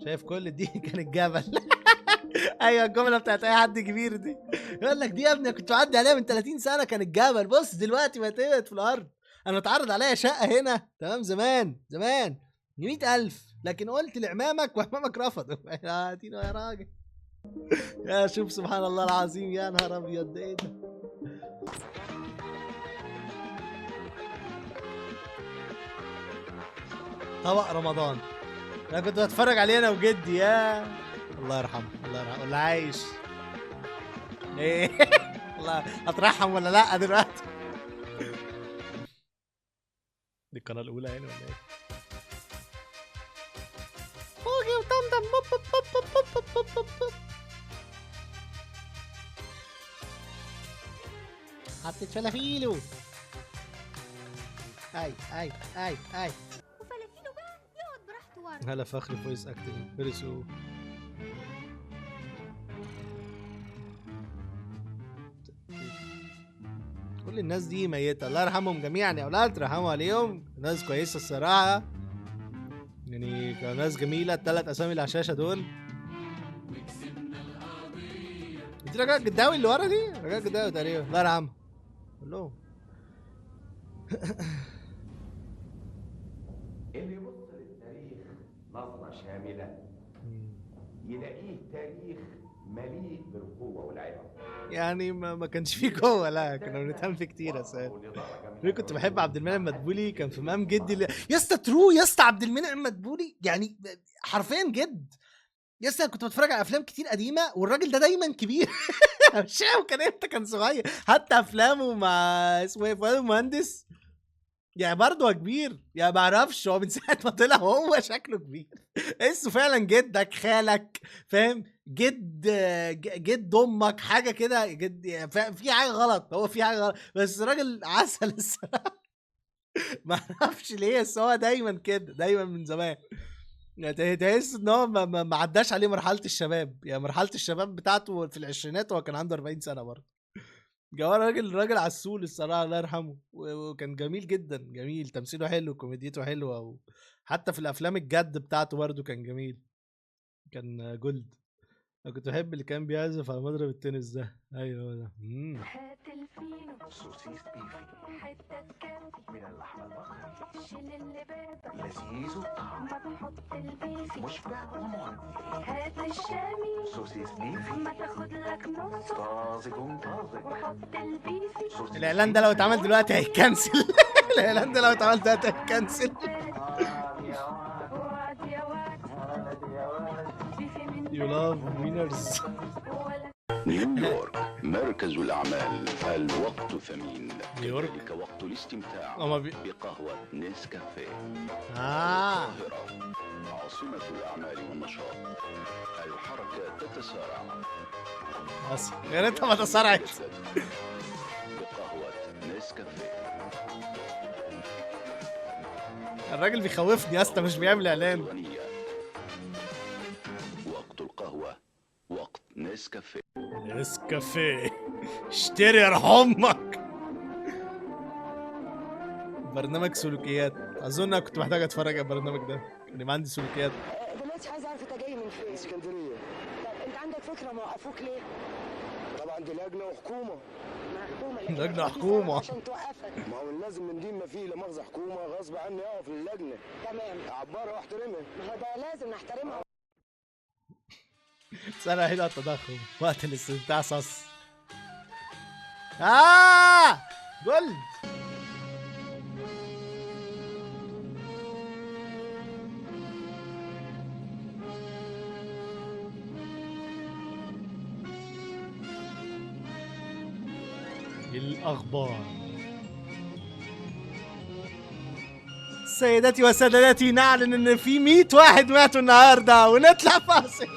شايف كل دي كان الجبل. ايوه الجمله بتاعت اي حد كبير دي، يقول لك دي يا ابني كنت معدي عليها من 30 سنه كان الجبل، بص دلوقتي بقت ايه في الارض. انا اتعرض عليا شقه هنا تمام زمان زمان ب 100,000، لكن قلت لعمامك وعمامك رفضوا. يا دينو يا راجل. يا شوف سبحان الله العظيم، يا نهار ابيض ايه ده. طبق رمضان انا كنت بتفرج عليه انا وجدي، يا الله يرحمه الله يرحمه ولا عايش. ايه والله اترحم ولا لا دلوقتي؟ دي القناه الاولى يعني ولا ايه؟ اوجي وطمطم بوب بوب بوب بوب بوب بوب بوب. حطيت فلافيلو. اي اي اي اي. وفلافيلو بقى يقعد براحته ورا. هلا فخري فويس اكتنج فيرسو. كل الناس دي ميتة، الله يرحمهم جميعا يا اولاد، ترحموا عليهم، ناس كويسة الصراحة يعني، كانوا ناس جميلة. الثلاث اسامي اللي على الشاشة دول. دي رجاء الجداوي اللي ورا دي، رجاء الجداوي تقريبا، الله يرحمها كلهم. اللي يبص للتاريخ نظرة شاملة يلاقيه تاريخ مليء بالقوة والعبر. يعني ما كانش فيه جوه، لا كنا بنتهم فيه كتير يا سيد. انا كنت بحب عبد المنعم مدبولي، كان في مقام جدي يا اسطى ترو يا اسطى. عبد المنعم مدبولي يعني حرفيا جد يا اسطى. كنت بتفرج على افلام كتير قديمه والراجل ده دايما كبير. مش عارف كان امتى كان صغير، حتى افلامه مع اسمه ايه فؤاد المهندس يعني برضه هو كبير يعني، ما اعرفش هو من ساعه ما طلع هو شكله كبير. اسمه فعلا جدك خالك فاهم، جد امك حاجه كده جد يعني، في حاجه غلط، هو في حاجه غلط بس راجل عسل الصراحه. ما اعرفش ليه بس هو دايما كده دايما من زمان يعني، تحس ان هو ما عداش عليه مرحله الشباب يعني، مرحله الشباب بتاعته في العشرينات وهو كان عنده 40 سنه برضه. جوار راجل عسول الصراحه الله يرحمه، وكان جميل جدا، جميل تمثيله حلو كوميديته حلوه، حتى في الافلام الجد بتاعته برضه كان جميل، كان جولد. انا كنت بحب اللي كان بيعزف على مضرب التنس ده، ايوه هو ده. هات الفينو سوسيس بيفي حتة تكفي من اللحم البقري شيل اللي بابا لذيذ الطعم ما تحط البيفي مشبع ومغذي. هات الشامي سوسيس بيفي ما تاخد لك نص طازج طازج. وحط البيفي سوسيس الاعلان ده لو اتعمل دلوقتي هيتكنسل. الاعلان ده لو اتعمل دلوقتي هيتكنسل. وعد يا وعد بيفي من You love winners. ولا نيويورك مركز الأعمال، الوقت ثمين، نيويورك. كذلك وقت الاستمتاع هما بقهوة نسكافيه. اه القاهرة عاصمة الأعمال والنشاط، الحركة تتسارع. بس يا ريتها ما تسرعت. بقهوة نسكافيه. الراجل بيخوفني يا اسطى، مش بيعمل اعلان. غنية. وقت القهوة وقت نسكافيه. نسكافيه اشتري يا امك. برنامج سلوكيات، اظن انا كنت محتاج اتفرج على البرنامج ده، كان يبقى عندي سلوكيات. دلوقتي عايز اعرف انت جاي من فين؟ اسكندريه. طب انت عندك فكره موقفوك ليه؟ طبعا دي لجنه وحكومه. حكومه لجنة حكومة. عشان توقفك. ما هو لازم من دين ما فيه لا مؤاخذه حكومه غصب عني اقف للجنه تمام، اعبرها واحترمها. ما هو ده لازم نحترمها. سنة حلوة التضخم وقت الاستمتاع صص. جولد. الأخبار. سيداتي وسادتي نعلن ان في 100 واحد ماتوا النهارده ونطلع فاصل.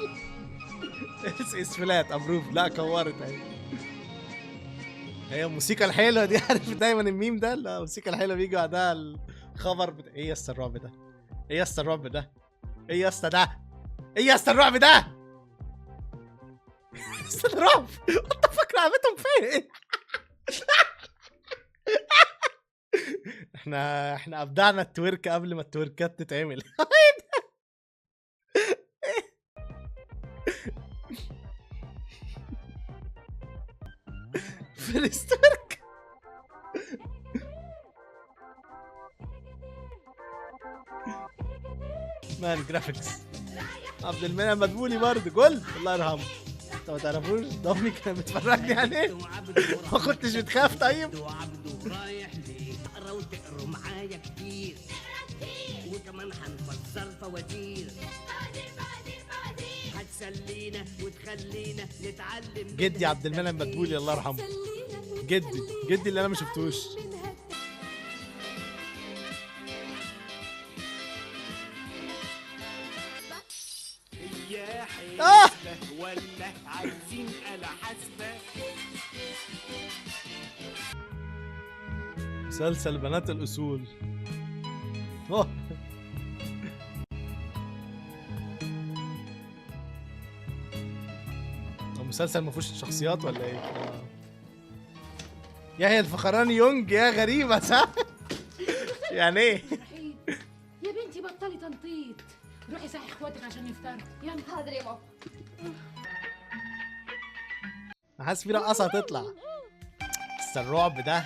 اسفلات ابروف، لا كورت اهي. هي الموسيقى الحلوه دي، عارف دايما الميم ده، لا الموسيقى الحلوه بيجي بعدها الخبر ايه يا اسطى الرعب ده؟ ايه يا اسطى الرعب ده؟ ايه يا اسطى ده؟ ايه يا اسطى الرعب ده؟ اسطى الرعب انت فاكر عمتهم فين؟ احنا ابدعنا التويرك قبل ما التويركات تتعمل. فيرستورك. مان جرافيكس. عبد المنعم مدبولي برضه جولد الله يرحمه. انت ما تعرفوش ده امي كانت بتفرجني عليه. ما كنتش بتخاف طيب؟ رايح ليه تقرا وتقروا معايا كتير وكمان هنفسر فوازير هتسلينا وتخلينا نتعلم. جدي عبد المنعم مدبولي الله يرحمه. جدي اللي انا ما شفتوش. يا حسبة ولا عايزين آلة حاسبة. مسلسل بنات الأصول. أوه. هو مسلسل ما فيهوش شخصيات ولا ايه؟ يحيى الفخراني يونج يا غريبة صح؟ يعني ايه؟ يا بنتي بطلي تنطيط، روحي صحي اخواتك عشان يفطروا. يلا حاضر يا ماما. حاسس في رقصة هتطلع. بس الرعب ده.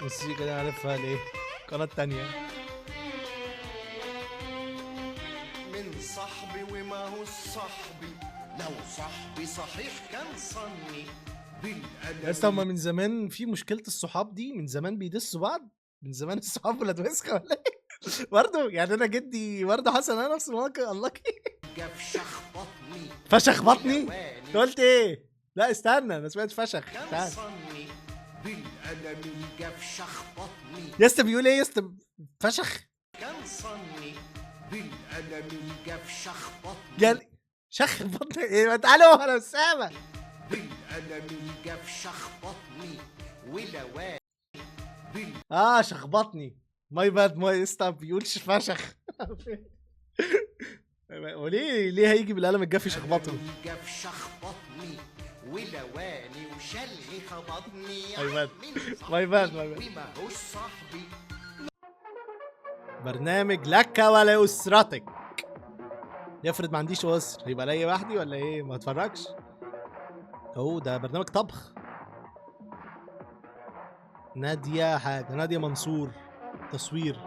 بصي كده عارفها ليه؟ القناة التانية. من صاحبي وما هو صاحبي لو صاحبي صحيح كان صني بالقلم. يا اسطى هما من زمان في مشكلة الصحاب دي، من زمان بيدسوا بعض، من زمان الصحاب ولاد وسخة ولا ايه؟ برضه يعني انا جدي برضه حصل انا نفس الموقف. الله فشخ بطني فشخ بطني؟ انت قلت ايه؟ لا استنى انا سمعت فشخ. كان تعال صني بالقلم فشخ بطني يا اسطى بيقول ايه يا اسطى؟ فشخ؟ كان صني بالقلم فشخ بطني يعني شخ بطني ايه؟ ما تعالوا انا مش سامع. بالقلم فشخ بطني ولواني شخبطني. ماي باد ماي اسطى بيقولش فشخ. وليه هيجي بالقلم الجاف يشخبطه؟ جف شخبطني ولواني وشلغي خبطني. ماي باد وما هوش صاحبي. برنامج لك ولأسرتك. يفرض ما عنديش أسر هيبقى ليا وحدي ولا ايه؟ ما اتفرجش. ده برنامج طبخ. نادية منصور تصوير.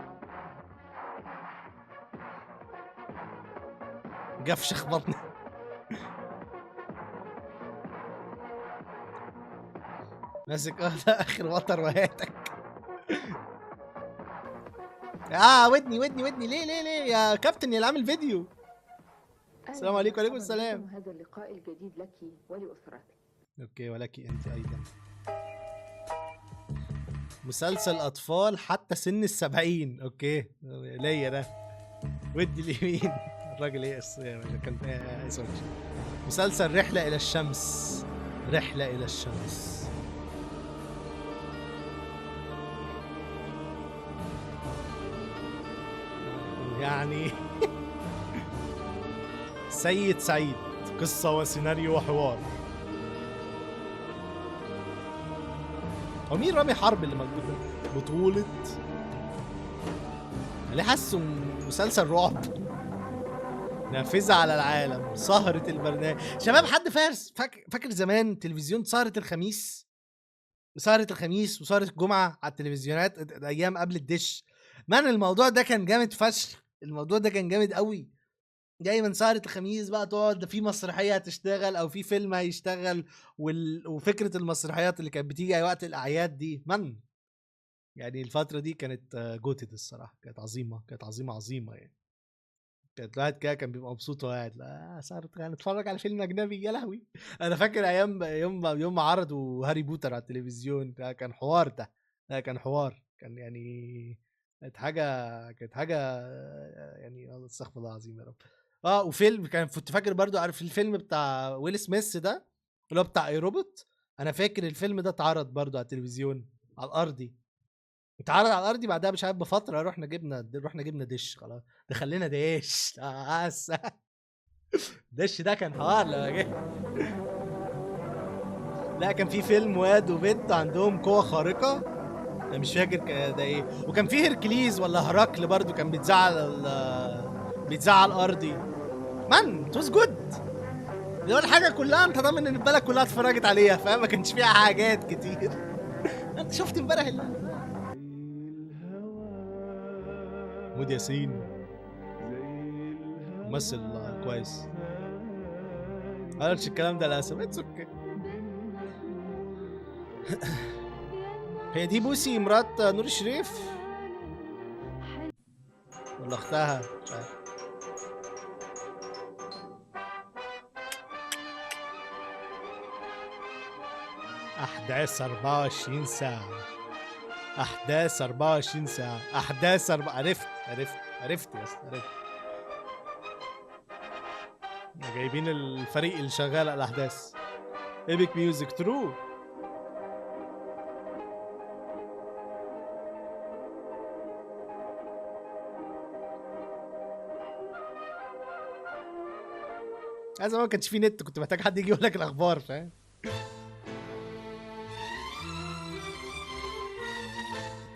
جف شخبطني. ماسك ده اخر وتر وهاتك. ودني ليه يا كابتن اللي عامل فيديو. السلام عليكم. وعليكم السلام. هذا اللقاء الجديد لك ولأسرتك. اوكي ولك انت ايضا. مسلسل اطفال حتى سن ال70. اوكي ليا ده. ودي اليمين. الراجل ايه كان مسلسل رحلة الى الشمس. رحلة الى الشمس. يعني سيد سعيد قصة وسيناريو وحوار. هو مين رامي حرب اللي موجود؟ بطولة ليه حاسه مسلسل رعب. نافذة على العالم. سهرة البرنامج. شباب حد فاكر زمان تلفزيون سهرة الخميس وسهرة الجمعة على التلفزيونات ايام قبل الدش. مان الموضوع ده كان جامد فشخ. الموضوع ده كان جامد قوي. دايما سهرة الخميس بقى تقعد في مسرحية هتشتغل او في فيلم هيشتغل وفكرة المسرحيات اللي كانت بتيجي وقت الاعياد دي يعني الفترة دي كانت جوتد الصراحة. كانت عظيمة يعني. كانت الواحد كده كان بيبقى مبسوط وقاعد لا سهرة نتفرج على فيلم اجنبي يا لهوي. انا فاكر ايام يوم ما عرضوا هاري بوتر على التلفزيون. ده كان حوار. كان يعني كانت حاجة يعني استغفر الله العظيم يا رب. وفيلم كنت فاكر برضو عارف الفيلم بتاع ويل سميث ده اللي هو بتاع اي روبوت. انا فاكر الفيلم ده اتعرض برضو على التلفزيون على الارضي. اتعرض على الارضي بعدها مش عارف بفتره رحنا جبنا دش. خلاص دخلنا دش. دش ده كان حوار. لا كان في فيلم واد وبنت عندهم قوه خارقه انا مش فاكر ده ايه. وكان في هركليز ولا هرقل برضو كان بيتزعل ارضي. مان ات واز جود. دي اول حاجه كلها انت ضامن ان البلد كلها اتفرجت عليها، فاهم؟ ما كانش فيها حاجات كتير. انت شفت امبارح محمود ياسين ممثل كويس. ما قالش الكلام ده للاسف. اتس اوكي. هي دي بوسي مرات نور الشريف ولا اختها؟ مش عارف. احداث 24 ساعة. احداث 24 ساعة. احداث عرفت يا اسطى عرفت. جايبين الفريق اللي شغال على الاحداث. ايبك ميوزك ترو. زمان ما كانش في نت، كنت محتاج حد يجي يقول لك الاخبار، فاهم؟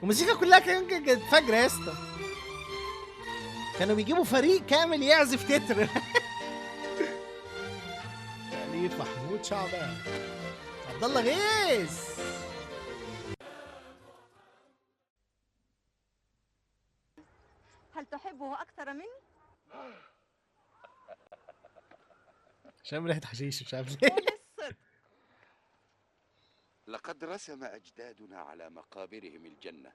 الموسيقى كلها كانت فجرة يا اسطى. كانوا بيجيبوا فريق كامل يعزف تتر. تأليف محمود شعبان. عبد الله غيث. هل تحبه أكثر مني؟ شام ريحة حشيش مش عارف ليه. لقد رسم أجدادنا على مقابرهم الجنة،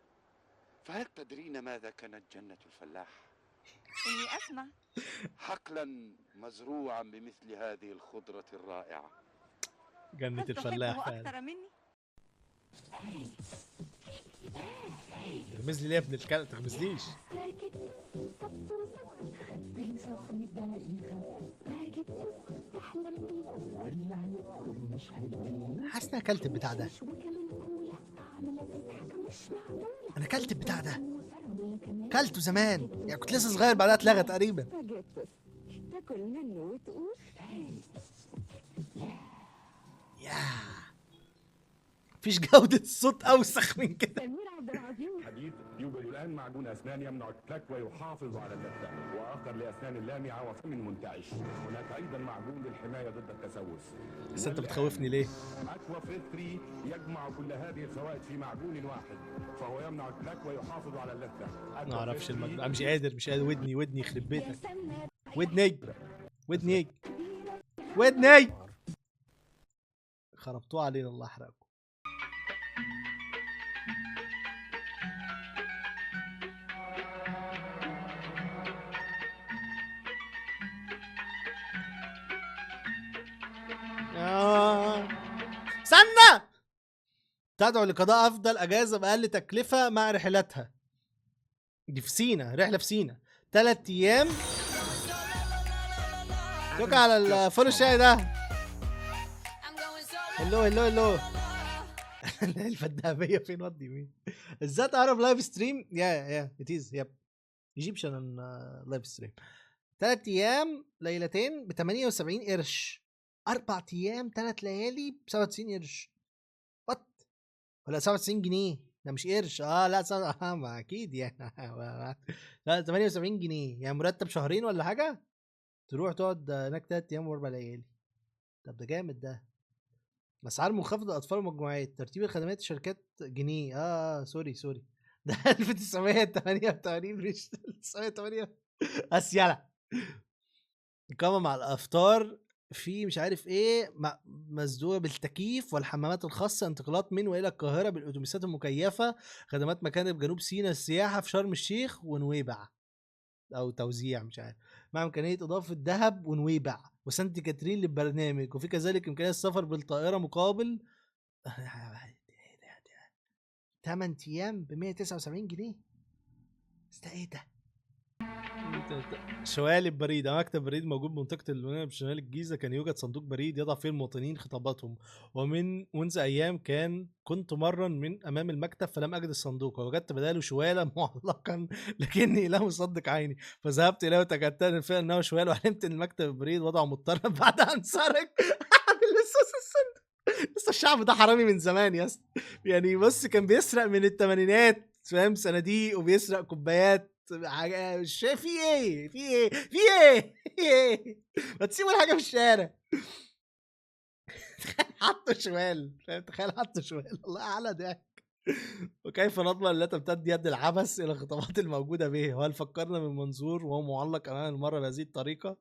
فهل تدرين ماذا كانت جنة الفلاح؟ إني أسمع. حقلا مزروعا بمثل هذه الخضرة الرائعة. جنة الفلاح هل تحبه أكثر مني؟ تغمز لي ليه يا ابن الكلب؟ تغمزليش. حاسس اني اكلت البتاع ده. انا اكلت البتاع ده، كلته زمان يعني كنت لسه صغير، بعدها اتلغى تقريبا. تاكل منه وتقول مفيش جودة الصوت أوسخ من كده. حديث يوجد الآن معجون أسنان يمنع التلك ويحافظ على اللثة، وآخر لأسنان اللامعة وفم منتعش. هناك أيضا معجون للحماية ضد التسوس. بس أنت بتخوفني ليه؟ أكوا فيت 3 يجمع كل هذه الفوائد في معجون واحد، فهو يمنع التلك ويحافظ على اللثة. ما أعرفش المجموعة، مش قادر ودني يخرب بيتك. ودني خربتوه علينا، الله يحرقكم. استنى. تدعو لقضاء افضل اجازه باقل تكلفه مع رحلاتها. دي في سينا، رحله في سينا 3 ايام. شكرا على الفول الشاي ده. هلو الفداميه فين؟ ودي مين؟ ازاي تعرف لايف ستريم؟ يا اتيز يب ايجيبشن لايف ستريم. 3 ايام ليلتين ب 78 قرش. 4 ايام 3 ليالي ب 97 قرش. وات؟ ولا 97 جنيه؟ ده مش قرش. لا ما اكيد يعني. لا 78 جنيه يعني مرتب شهرين ولا حاجه. تروح تقعد هناك 3 ايام و4 ليالي. طب ده جامد ده. اسعار منخفضه اطفال ومجموعات. ترتيب الخدمات الشركات جنيه. سوري ده 1988 مش 1908. اسياله. اقامه مع الافطار في مش عارف ايه مسدوده بالتكييف والحمامات الخاصه. انتقالات من والى القاهره بالاتوبيسات المكيفه. خدمات مكان بجنوب سيناء. السياحه في شرم الشيخ ونويبع او توزيع مش عارف، مع امكانيه اضافه دهب ونويبع وسانت كاترين للبرنامج. وفي كذلك امكانيه السفر بالطائره مقابل 8 ايام ب 179 جنيه. ايه ده؟ شوالب بريد. مكتب بريد موجود بمنطقه المنيا بشمال الجيزه. كان يوجد صندوق بريد يضع فيه المواطنين خطاباتهم. منذ ايام كنت مرا من امام المكتب فلم اجد الصندوق ووجدت بداله شوالا معلقا لكني لم اصدق عيني فذهبت اليه وتاكدت فعلا انه شوال وعلمت ان المكتب البريد وضعه مضطرب بعد ان سرق باللصوص الصندوق. لسه الشعب ده حرامي من زمان يا اسطى. يعني بص كان بيسرق من الثمانينات فاهم، صناديق وبيسرق كوبايات مش شايف في ايه في ايه في ايه في ايه. ما تسيبوا الحاجه في الشارع. تخيل حطه شمال فاهم، تخيل حطه شمال والله على ضحك. وكيف نضمن لا تمتد يد العبث الى الخطابات الموجوده به؟ وهل فكرنا من منظور وهو معلق امام المرة بهذه الطريقه؟